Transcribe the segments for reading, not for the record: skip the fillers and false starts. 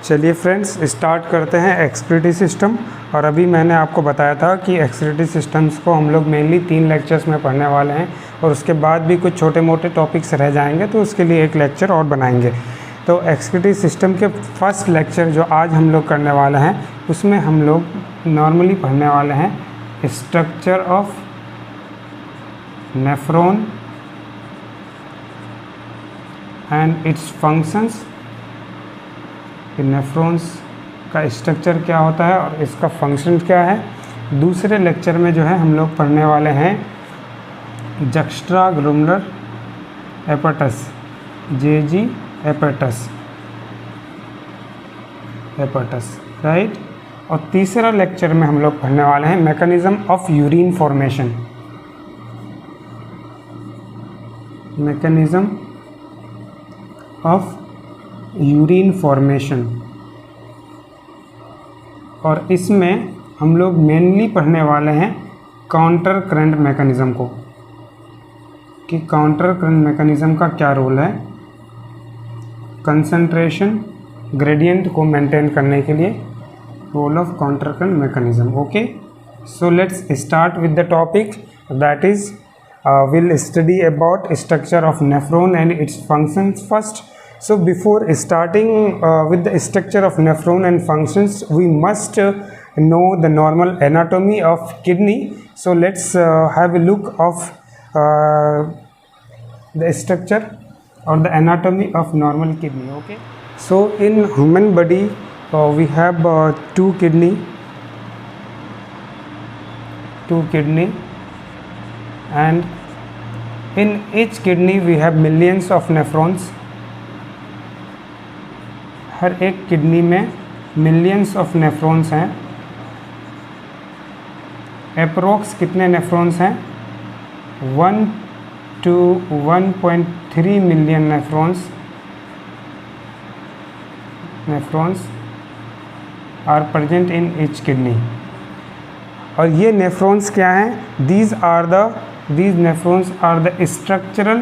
चलिए friends, start करते हैं एक्सक्रीटरी सिस्टम। और अभी मैंने आपको बताया था कि एक्सक्रीटरी सिस्टम्स को हम लोग मेनली 3 लेक्चर्स में पढ़ने वाले हैं और उसके बाद भी कुछ छोटे मोटे टॉपिक्स रह जाएंगे, तो उसके लिए एक लेक्चर और बनाएंगे। तो एक्सक्रीटरी सिस्टम के फर्स्ट लेक्चर जो आज हम लोग करने वाले हैं, उसमें हम लोग नॉर्मली पढ़ने वाले हैं structure of nephron and it's functions. कि नेफ्रॉन्स का स्ट्रक्चर क्या होता है और इसका फंक्शन क्या है। दूसरे लेक्चर में जो है हम लोग पढ़ने वाले हैं जक्स्ट्राग्लोमेरुलर एपेटस, जेजी एपेटस, राइट। और तीसरा लेक्चर में हम लोग पढ़ने वाले हैं mechanism of urine formation, mechanism of urine formation. और इसमें हम लोग मेनली पढ़ने वाले हैं काउंटर करंट मैकेनिज्म को, कि काउंटर करंट मैकेनिज्म का क्या रोल है कंसंट्रेशन ग्रेडियंट को मेंटेन करने के लिए, role of counter current mechanism. Okay, so let's start with the topic, that is we'll study about structure of nephron and its functions first. So before starting with the structure of nephron and functions, we must know the normal anatomy of kidney. So let's have a look of the structure or the anatomy of normal kidney. Okay, so in human body we have two kidney and in each kidney we have millions of nephrons. हर एक kidney में millions of nephrons हैं। Approx कितने nephrons हैं? 1 to 1.3 million nephrons are present in each kidney. और ये nephrons क्या हैं? these nephrons are the structural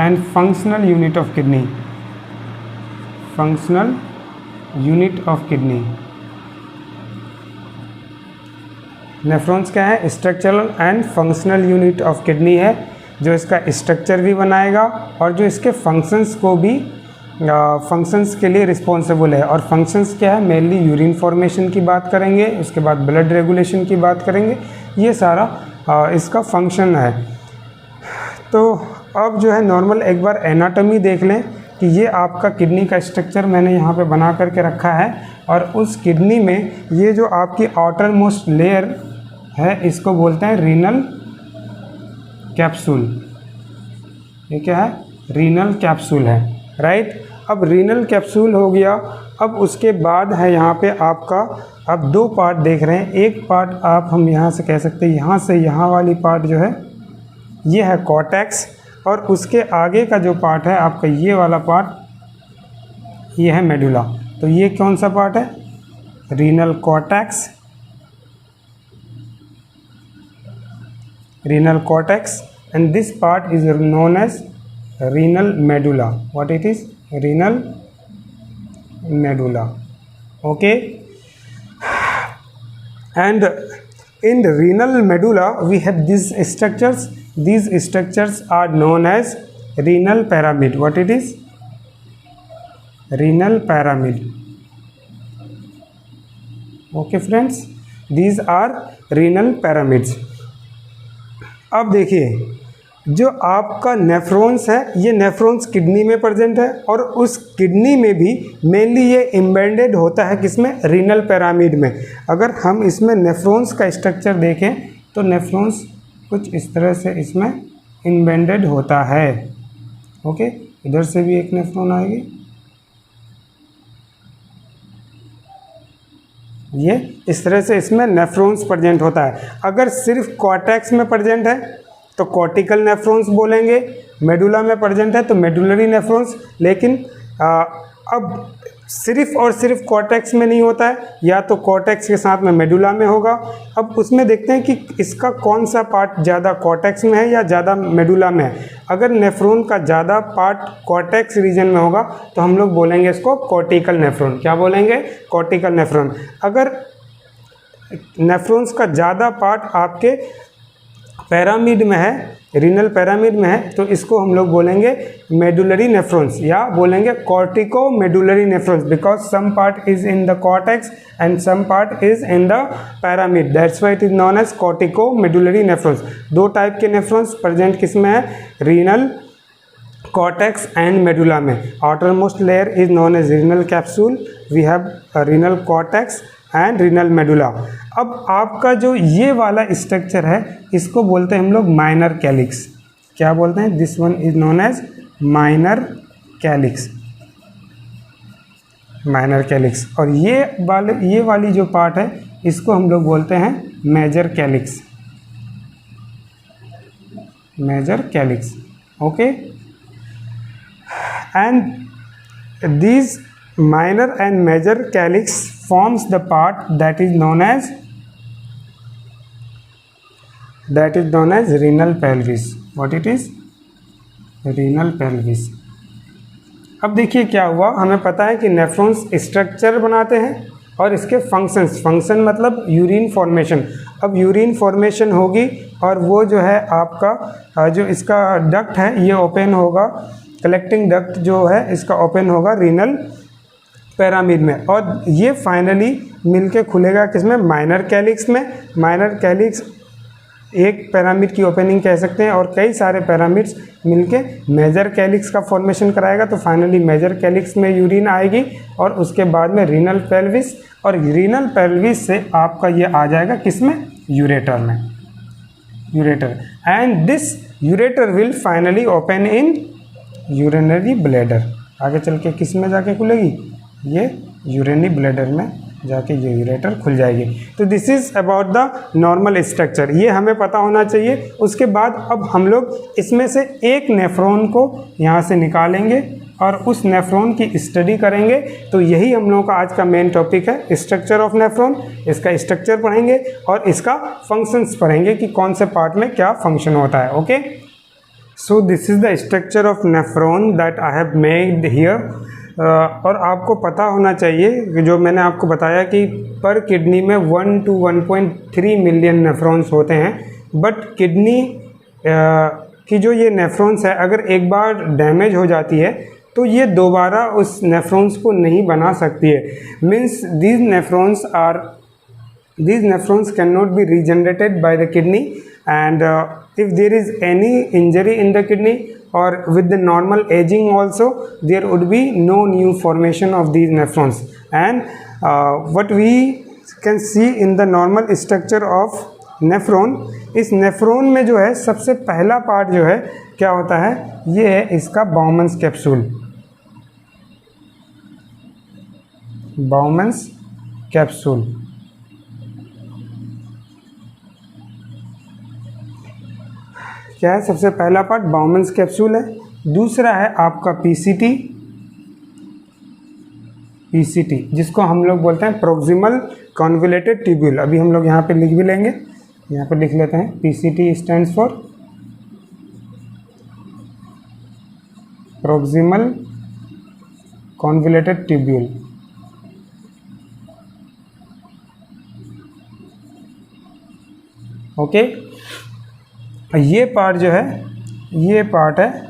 and functional unit of kidney. Functional unit of kidney. Nephrons क्या है? Structural and functional unit of kidney है, जो इसका स्ट्रक्चर भी बनाएगा और जो इसके फंक्शंस को भी फंक्शंस के लिए रिस्पॉन्सिबल है। और फंक्शंस क्या है? मेनली यूरिन फॉर्मेशन की बात करेंगे, उसके बाद ब्लड रेगुलेशन की बात करेंगे, ये सारा इसका फंक्शन है। तो अब जो है नॉर्मल एक बार एनाटॉमी देख लें कि ये आपका किडनी का स्ट्रक्चर मैंने यहाँ पे बना करके रखा है। और उस किडनी में ये जो आपकी आउटर मोस्ट लेयर है, इसको बोलते हैं रीनल कैप्सूल। ये क्या है? रीनल कैप्सूल है, राइट। अब रीनल कैप्सूल हो गया। अब उसके बाद है यहाँ पे आपका, आप 2 पार्ट देख रहे हैं। एक पार्ट आप हम यहाँ से कह सकते हैं, यहाँ से यहाँ वाली पार्ट जो है ये है कॉर्टेक्स, और उसके आगे का जो पार्ट है आपका ये वाला पार्ट, ये है मेडुला। तो ये कौन सा पार्ट है? Renal cortex, and this part is known as renal medulla. What it is? Renal medulla. Okay, and in the renal medulla we have these structures are known as renal pyramid. What it is? Renal pyramid. Okay friends, these are renal pyramids. अब देखिए, जो आपका nephrons है, ये nephrons kidney में present है और उस किडनी में भी मेनली ये एम्बेडेड होता है किसमें? रीनल पिरामिड में। अगर हम इसमें नेफ्रॉन्स का स्ट्रक्चर देखें तो नेफ्रॉन्स कुछ इस तरह से इसमें एम्बेडेड होता है। ओके, इधर से भी एक नेफ्रॉन आएगी, ये इस तरह से इसमें नेफ्रॉन्स प्रेजेंट होता है। अगर सिर्फ कॉर्टेक्स में प्रेजेंट है तो कॉर्टिकल नेफ्रॉन्स बोलेंगे, मेडुला में प्रेजेंट है तो मेडुलरी नेफ्रॉन्स। लेकिन अब सिर्फ और सिर्फ कॉर्टेक्स में नहीं होता है, या तो कॉर्टेक्स के साथ में मेडुला में होगा। अब उसमें देखते हैं कि इसका कौन सा पार्ट ज़्यादा कॉर्टेक्स में है या ज़्यादा मेडुला में है। अगर नेफ्रॉन का ज़्यादा पार्ट कॉर्टेक्स रीजन में होगा तो हम लोग बोलेंगे इसको कॉर्टिकल नेफ्रॉन। क्या बोलेंगे? Cortical nephron. अगर नेफ्रॉन्स का ज़्यादा पार्ट आपके पैरामिड में है, रीनल पैरामिड में है, तो इसको हम लोग बोलेंगे मेडुलरी नेफ्रॉन्स, या बोलेंगे cortico medullary nephrons, because some part is in the cortex and some part is in the pyramid, that's why it is known as cortico medullary nephrons. दो टाइप के नेफ्रॉन्स प्रेजेंट किस में है? Renal cortex and medulla में। outermost layer is known as renal capsule, we have a renal cortex and renal medulla। अब आपका जो ये वाला स्ट्रक्चर है इसको बोलते हैं हम लोग माइनर कैलिक्स। क्या बोलते हैं? This one is known as minor calyx, minor calyx. और ये वाली जो पार्ट है इसको हम लोग बोलते हैं major calyx, major calyx. Okay, and these minor and major calyx forms the part that is known as renal pelvis। what it is? renal pelvis। अब देखिए क्या हुआ, हमें पता है कि नेफ्रॉन्स स्ट्रक्चर बनाते हैं और इसके फंक्शंस, फंक्शन मतलब यूरिन फॉर्मेशन। अब यूरिन फॉर्मेशन होगी और वो जो है आपका जो इसका डक्ट है ये ओपन होगा, कलेक्टिंग डक्ट जो है इसका ओपन होगा रीनल पैरामिड में, और ये फाइनली मिलके खुलेगा किसमें? माइनर कैलिक्स में। माइनर कैलिक्स एक पैरामिड की ओपनिंग कह सकते हैं, और कई सारे पैरामिड्स मिलके मेजर कैलिक्स का फॉर्मेशन कराएगा। तो फाइनली मेजर कैलिक्स में यूरिन आएगी और उसके बाद में रीनल पेल्विस, और रीनल पेल्विस से आपका ये आ जाएगा किसमें? यूरेटर में, ureter. And this ureter will finally open in urinary bladder. आगे चल के किस में जाके खुलेगी? ये यूरिनरी ब्लैडर में जाके ये यूरेटर खुल जाएगी। तो this is about the normal structure, ये हमें पता होना चाहिए। उसके बाद अब हम लोग इसमें से एक नेफ्रॉन को यहाँ से निकालेंगे और उस नेफ्रॉन की स्टडी करेंगे। तो यही हम लोगों का आज का मेन टॉपिक है, स्ट्रक्चर ऑफ नेफ्रॉन। इसका स्ट्रक्चर पढ़ेंगे और इसका फंक्शंस पढ़ेंगे कि कौन से पार्ट में क्या फंक्शन होता है। Okay, so this is the structure of nephron that I have made here. और आपको पता होना चाहिए कि जो मैंने आपको बताया कि पर किडनी में 1 to 1.3 मिलियन नेफ्रॉन्स होते हैं, बट किडनी की जो ये नेफ्रॉन्स है अगर एक बार डैमेज हो जाती है तो ये दोबारा उस नेफ्रॉन्स को नहीं बना सकती है। Means these nephrons cannot be regenerated by the kidney, and if there is any injury in the kidney or with the normal aging also, there would be no new formation of these nephrons। And what we can see in the normal structure of nephron, इस nephron में जो है सबसे पहला part जो है क्या होता है? ये है इसका बाउमन्स कैप्सूल, बाउमन्स कैप्सूल। क्या है सबसे पहला पार्ट? बाउमन्स कैप्सूल है। दूसरा है आपका पीसीटी, पीसीटी जिसको हम लोग बोलते हैं प्रोक्सिमल कॉन्वोल्यूटेड ट्यूब्यूल। अभी हम लोग यहाँ पे लिख भी लेंगे, यहाँ पे लिख लेते हैं PCT stands for proximal convoluted tubule. Okay, ये पार्ट जो है ये पार्ट है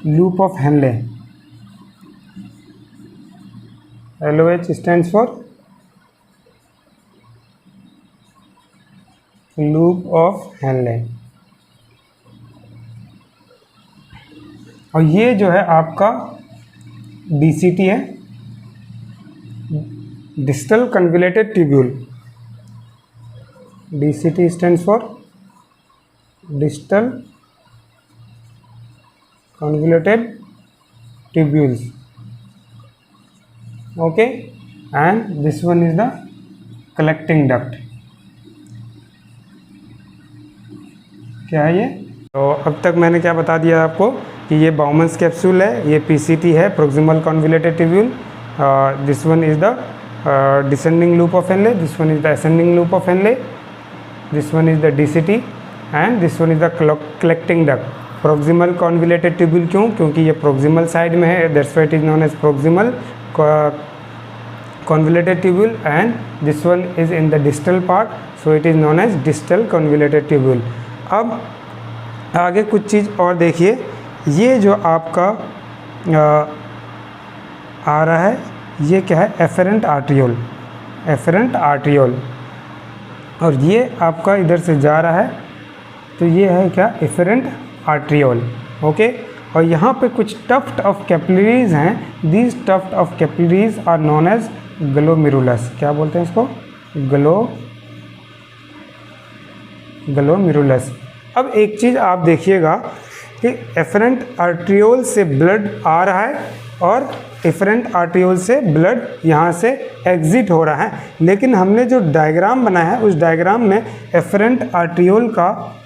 loop of Henley, LOH stands for loop of Henley. और ये जो है आपका DCT है, distal convoluted tubule. DCT stands for distal convoluted tubules। okay, and this one is the collecting duct। क्या है ये? तो अब तक मैंने क्या बता दिया आपको कि ये बाउमन्स कैप्सूल है, ये पीसीटी है, proximal convoluted tubule, this one is the descending loop of Henle, this one is the ascending loop of Henle, this one is the DCT and this one is the collecting duct. Proximal convoluted tubule क्यों? क्योंकि ये proximal side में है, that's why it is known as proximal convoluted tubule, and this one is in the distal part, so it is known as distal convoluted tubule। अब आगे कुछ चीज़ और देखिए, ये जो आपका आ रहा है ये क्या है? एफरेंट आर्ट्रियोल, एफरेंट आर्ट्रियोल, और ये आपका इधर से जा रहा है तो ये है क्या? Efferent arteriole. ओके, और यहाँ पे कुछ टफ्ट ऑफ कैपिलरीज हैं, these tuft of capillaries are known as glomerulus. क्या बोलते हैं इसको? ग्लोमेरुलस। अब एक चीज़ आप देखिएगा कि एफरेंट आर्ट्रियोल से ब्लड आ रहा है और एफरेंट आर्ट्रियोल से ब्लड यहाँ से एग्जिट हो रहा है, लेकिन हमने जो डायग्राम बनाया है उस डायग्राम में एफरेंट आर्ट्रियोल का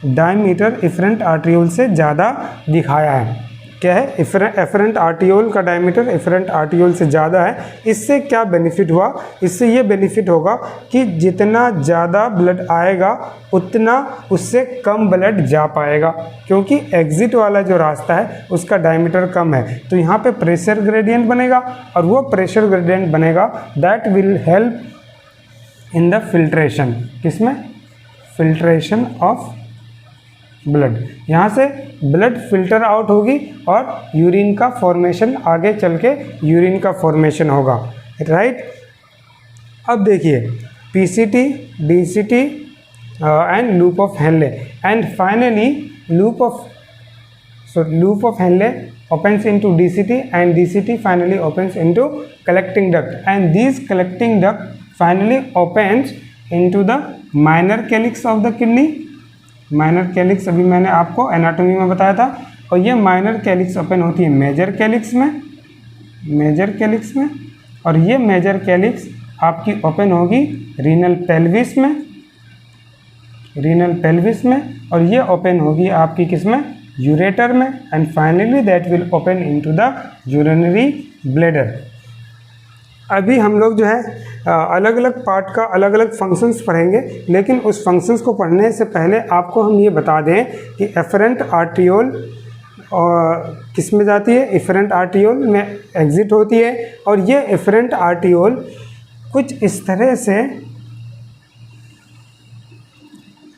डायमीटर एफरेंट आर्ट्रियोल से ज़्यादा दिखाया है। क्या है? एफरेंट आर्ट्रियोल का डायमीटर एफरेंट आर्ट्रियोल से ज़्यादा है। इससे क्या बेनिफिट हुआ? इससे ये बेनिफिट होगा कि जितना ज़्यादा ब्लड आएगा उतना उससे कम ब्लड जा पाएगा, क्योंकि एग्जिट वाला जो रास्ता है उसका डायमीटर कम है। तो यहाँ पे प्रेशर ग्रेडियंट बनेगा, और वो प्रेशर ग्रेडियंट बनेगा that will help in the filtration. किसमें? Filtration of blood. यहाँ से ब्लड फिल्टर आउट होगी और यूरिन का फॉर्मेशन, आगे चल के यूरिन का फॉर्मेशन होगा, राइट। अब देखिए PCT, DCT and loop of Henley, and finally loop of Henley opens into DCT and DCT finally opens into collecting duct, and these collecting duct finally opens into the minor calyx of the kidney। Minor calyx अभी मैंने आपको anatomy में बताया था, और ये minor calyx open होती है मेजर कैलिक्स में, मेजर कैलिक्स में, और ये मेजर कैलिक्स आपकी ओपन होगी रीनल पेल्विस में, रीनल पेल्विस में, और ये ओपन होगी आपकी किसमें? यूरेटर में, and finally that will open into the urinary bladder. अभी हम लोग जो है अलग अलग पार्ट का अलग अलग फंक्शंस पढ़ेंगे, लेकिन उस फंक्शंस को पढ़ने से पहले आपको हम ये बता दें कि एफरेंट आर्ट्रियोल किस में जाती है? एफरेंट आर्ट्रियोल में एग्जिट होती है, और ये एफरेंट आर्ट्रियोल कुछ इस तरह से,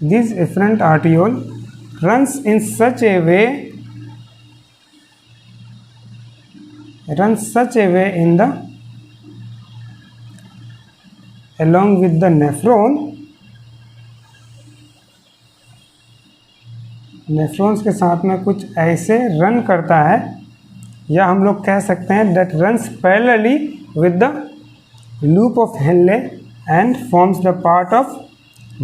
this afferent arteriole runs in such a way in the along with the nephrons के साथ में कुछ ऐसे रन करता है, या हम लोग कह सकते हैं that runs parallelly with the loop of Henle and forms the part of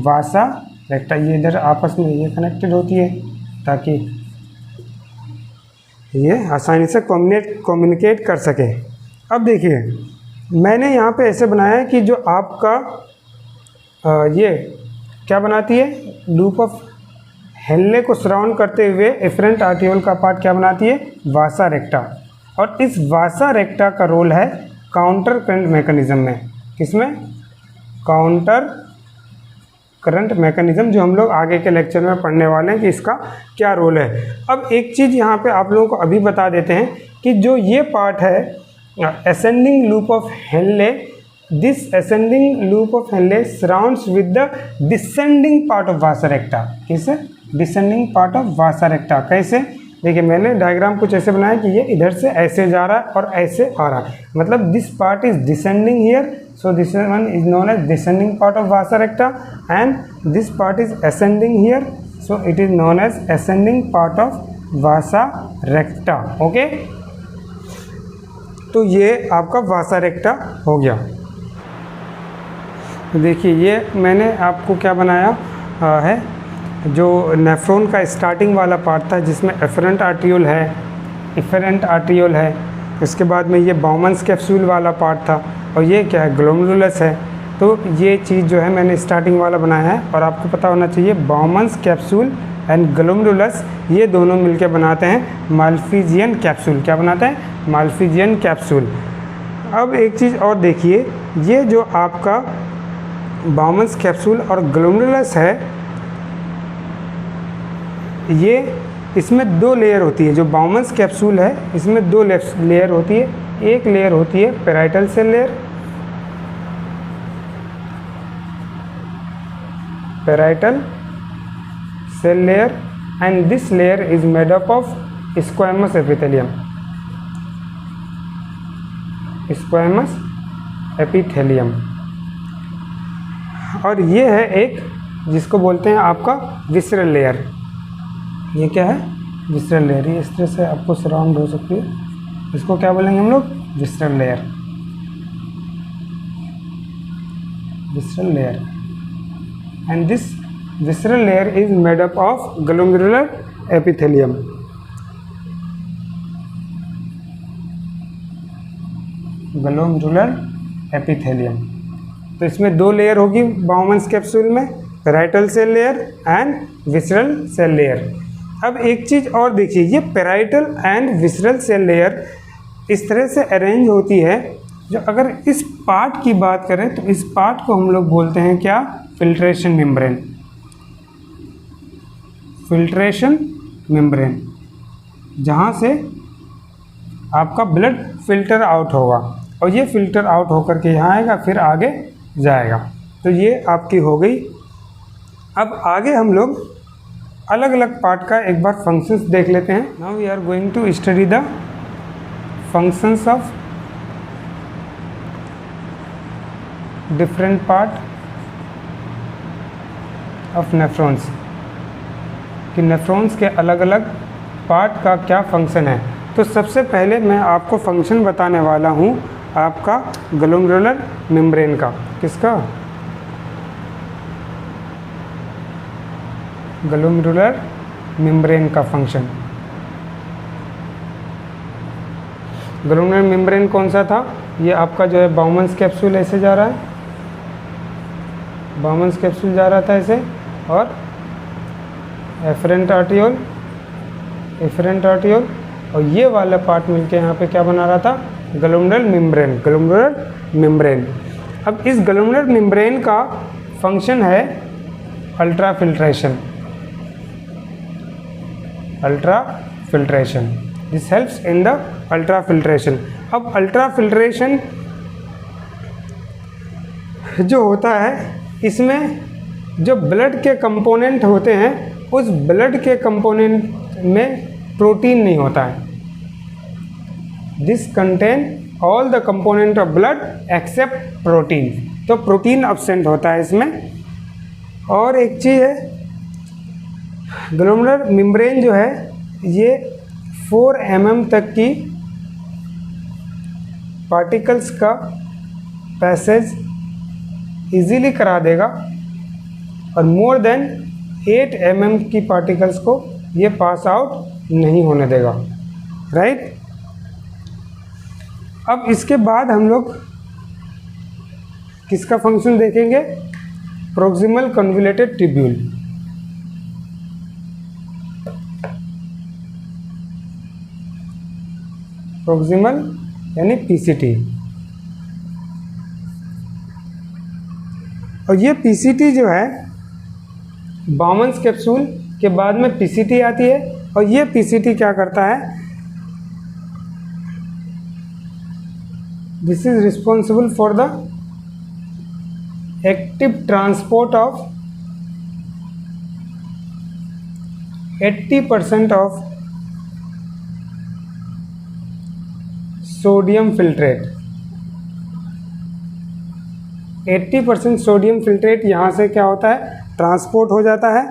vasa recta। ये इधर आपस में ये कनेक्टेड होती है ताकि ये आसानी से कम्युनिकेट कर सके। अब देखिए मैंने यहाँ पे ऐसे बनाया है कि जो आपका ये क्या बनाती है? लूप ऑफ हेनले को सराउंड करते हुए एफरेंट आर्ट्रियोल का पार्ट क्या बनाती है? वासा रेक्टा। और इस वासा रेक्टा का रोल है काउंटर करंट मैकेनिज्म में। किसमें? काउंटर करंट मैकेनिज्म, जो हम लोग आगे के लेक्चर में पढ़ने वाले हैं कि इसका क्या रोल है। अब एक चीज़ यहाँ पे आप लोगों को अभी बता देते हैं कि जो ये पार्ट है ascending loop of Henle, this ascending loop of Henle surrounds with the descending part of vasa recta. किसे? Descending part of vasa recta. कैसे? देखिए मैंने डायग्राम कुछ ऐसे बनाया कि ये इधर से ऐसे जा रहा है और ऐसे आ रहा है, मतलब this part is descending here, so this one is known as descending part of vasa recta, and this part is ascending here, so it is known as ascending part of vasa recta। okay, तो ये आपका vasa recta हो गया। तो देखिए ये मैंने आपको क्या बनाया है, जो नेफ्रॉन का स्टार्टिंग वाला पार्ट था जिसमें एफरेंट आर्ट्रियोल है, इफरेंट आर्ट्रियोल है, इसके बाद में ये बाउमन्स कैप्सूल वाला पार्ट था, और ये क्या है? ग्लोमेरुलस है। तो ये चीज़ जो है मैंने स्टार्टिंग वाला बनाया है, और आपको पता होना चाहिए बाउमन्स कैप्सूल एंड ग्लोमेरुलस, ये दोनों मिलकर बनाते हैं माल्पीजियन कैप्सूल। क्या बनाते हैं? माल्पीजियन कैप्सूल। अब एक चीज़ और देखिए, ये जो आपका बाउमन्स कैप्सूल और ग्लोमेरुलस है, ये इसमें 2 लेयर होती है। जो बाउमन्स कैप्सूल है इसमें 2 लेयर होती है। एक लेयर होती है parietal cell layer, parietal cell layer, and this layer is made up of squamous epithelium, squamous epithelium। और ये है एक जिसको बोलते हैं आपका विसरल लेयर। ये क्या है? Visceral layer. ये इस तरह से आपको सराउंड हो सकती है, इसको क्या बोलेंगे हम लोग? Visceral layer, visceral layer. And this visceral layer is made up of glomerular epithelium। glomerular epithelium। तो इसमें 2 लेयर होगी बाउमन्स कैप्सूल में, parietal cell layer and visceral cell layer. अब एक चीज़ और देखिए, ये parietal and visceral cell layer इस तरह से अरेंज होती है। जो अगर इस पार्ट की बात करें तो इस पार्ट को हम लोग बोलते हैं क्या? Filtration membrane. फिल्ट्रेशन मेम्ब्रेन, जहाँ से आपका ब्लड फिल्टर आउट होगा और ये फिल्टर आउट होकर के यहाँ आएगा, फिर आगे जाएगा। तो ये आपकी हो गई। अब आगे हम लोग अलग अलग पार्ट का एक बार फंक्शंस देख लेते हैं। Now we are going to study the functions of different part of nephrons, कि नेफ्रॉन्स के अलग अलग पार्ट का क्या फंक्शन है। तो सबसे पहले मैं आपको फंक्शन बताने वाला हूँ आपका ग्लोमेरुलर मेम्ब्रेन का। किसका? ग्लोमेरुलर मेम्ब्रेन का फंक्शन। ग्लोमेरुलर मेम्ब्रेन कौन सा था? ये आपका जो है बाउमन्स कैप्सूल ऐसे जा रहा है, बाउमन्स कैप्सूल जा रहा था ऐसे, और एफरेंट आर्टियोल, एफरेंट आर्टियोल, और ये वाला पार्ट मिलके यहाँ पे क्या बना रहा था? Glomerular membrane, glomerular membrane. अब इस ग्लोमेरुलर मेम्ब्रेन का फंक्शन है ultra filtration, ultra filtration. This helps in the ultra filtration. अब अल्ट्रा फिल्ट्रेशन जो होता है, इसमें जो ब्लड के कंपोनेंट होते हैं, उस ब्लड के कंपोनेंट में प्रोटीन नहीं होता है। This contain all the component of blood except protein. तो प्रोटीन अब्सेंट होता है इसमें। और एक चीज़ है, ग्लोमेरुलर मेम्ब्रेन जो है ये 4 mm तक की पार्टिकल्स का पैसेज इजीली करा देगा, और मोर देन 8 mm की पार्टिकल्स को ये पास आउट नहीं होने देगा। राइट? अब इसके बाद हम लोग किसका फंक्शन देखेंगे? Proximal convoluted tubule. प्रोक्सिमल यानी पीसीटी। और ये पीसीटी जो है, बाउमन्स कैप्सूल के बाद में पीसीटी आती है, और ये पीसीटी क्या करता है? This is responsible for the active transport of 80% of sodium filtrate. 80% sodium filtrate यहाँ से क्या होता है? ट्रांसपोर्ट हो जाता है,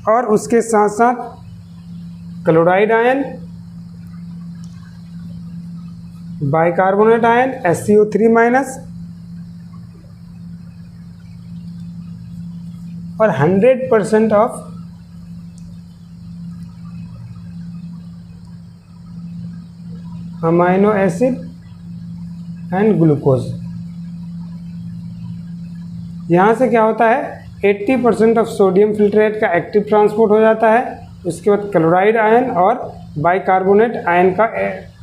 और उसके साथ साथ chloride ion, bicarbonate ion SCO3- और 100% of amino acid and glucose. यहाँ से क्या होता है? 80% ऑफ सोडियम फिल्ट्रेट का एक्टिव ट्रांसपोर्ट हो जाता है। उसके बाद क्लोराइड आयन और बाइकार्बोनेट आयन का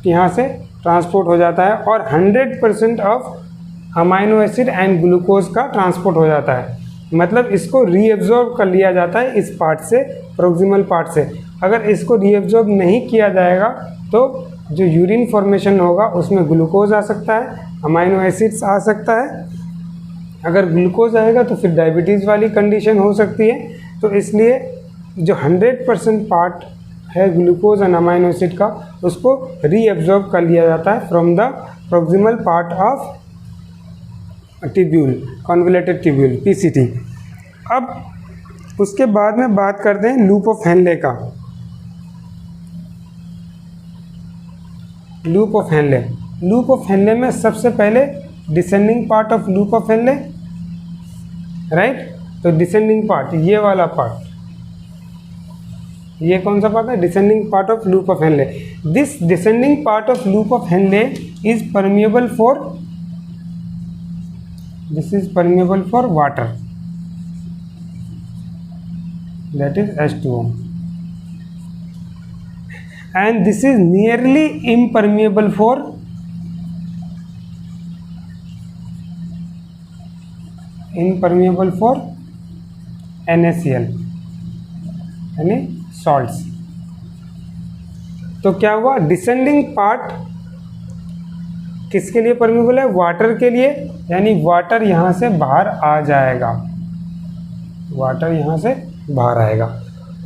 यहाँ से ट्रांसपोर्ट हो जाता है, और 100% of amino acid and glucose का ट्रांसपोर्ट हो जाता है। मतलब इसको रीएब्जॉर्ब कर लिया जाता है इस पार्ट से, प्रोक्सिमल पार्ट से। अगर इसको रीएब्जॉर्ब नहीं किया जाएगा तो जो यूरिन फॉर्मेशन होगा उसमें ग्लूकोज आ सकता है, अमाइनो एसिड्स आ सकता है। अगर ग्लूकोज आएगा तो फिर डायबिटीज़ वाली कंडीशन हो सकती है। तो इसलिए जो 100% पार्ट है ग्लूकोज एंड अमाइनो एसिड का, उसको रीएब्जॉर्ब कर लिया जाता है from the proximal part of tubule, convoluted tubule, PCT. अब उसके बाद में बात करते हैं लूप ऑफ हेनले का। Loop of Henley, loop of Henley में सबसे पहले descending part of loop of Henley, right. तो डिसेंडिंग पार्ट, ये वाला पार्ट, ये कौन सा पार्ट है? Descending part of loop of Henle. This descending part of loop of Henley is permeable for, this is permeable for water, that is H2O, and this is nearly impermeable for NaCl यानी salts। तो क्या हुआ? Descending part किसके लिए permeable है? Water के लिए, यानी वाटर यहाँ से बाहर आ जाएगा, वाटर यहाँ से बाहर आएगा।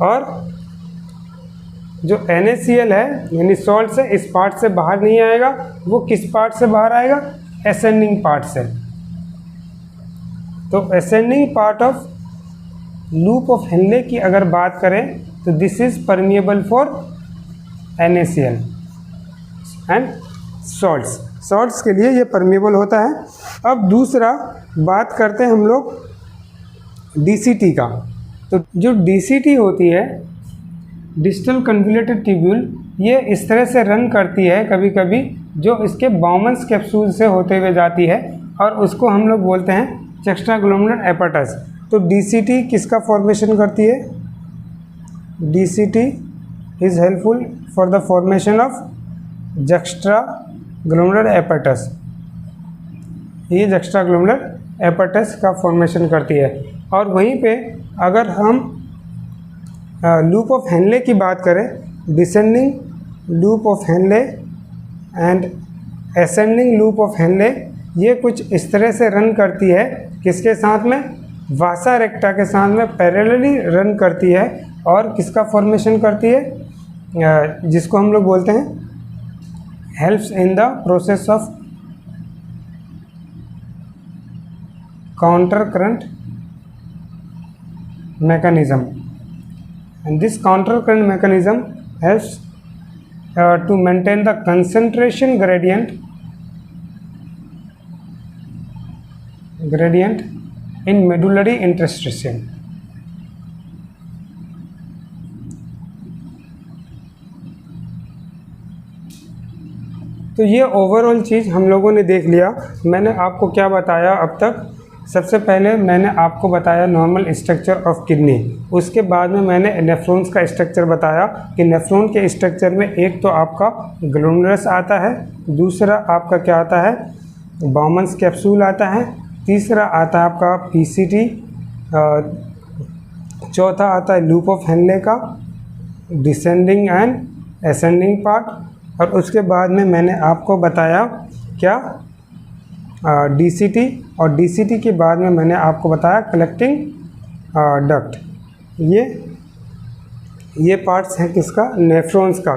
और जो NaCl है यानी सॉल्ट है, इस पार्ट से बाहर नहीं आएगा। वो किस पार्ट से बाहर आएगा? असेंडिंग पार्ट से। तो ascending part of loop of Henley की अगर बात करें तो this is permeable for NaCl and salts, salts के लिए ये परमिएबल होता है। अब दूसरा बात करते हैं हम लोग DCT का। तो जो DCT होती है, डिस्टल कन्वोल्यूटेड ट्यूब्यूल, ये इस तरह से रन करती है कभी कभी, जो इसके बाउमन्स कैप्सूल से होते हुए जाती है, और उसको हम लोग बोलते हैं जुक्स्टाग्लोमेरुलर एपेटस। तो DCT किसका फॉर्मेशन करती है? DCT is helpful for the formation of juxtaglomerular apparatus. ये जुक्स्टाग्लोमेरुलर एपेटस का फॉर्मेशन करती है। और वहीं पे अगर हम लूप ऑफ हेनले की बात करें, descending loop of Henley and ascending loop of Henley, ये कुछ इस तरह से रन करती है, किसके साथ में? वासा रेक्टा के साथ में पैरेलली रन करती है। और किसका फॉर्मेशन करती है? जिसको हम लोग बोलते हैं helps in the process of counter current mechanism, and this counter current mechanism helps to maintain the concentration gradient in medullary interstitium। तो ये ओवरऑल चीज़ हम लोगों ने देख लिया। मैंने आपको क्या बताया अब तक? सबसे पहले मैंने आपको बताया नॉर्मल स्ट्रक्चर ऑफ किडनी। उसके बाद में मैंने नेफ्रॉन्स का स्ट्रक्चर बताया कि नेफ्रॉन के स्ट्रक्चर में एक तो आपका ग्लोमेरुलस आता है, दूसरा आपका क्या आता है? बाउमन्स कैप्सूल आता है, तीसरा आता है आपका PCT, चौथा आता है लूप ऑफ हेनले का डिसेंडिंग एंड असेंडिंग पार्ट, और उसके बाद में मैंने आपको बताया क्या? DCT, और DCT के बाद में मैंने आपको बताया कलेक्टिंग डक्ट। ये पार्ट्स हैं किसका? नेफ्रॉन्स का।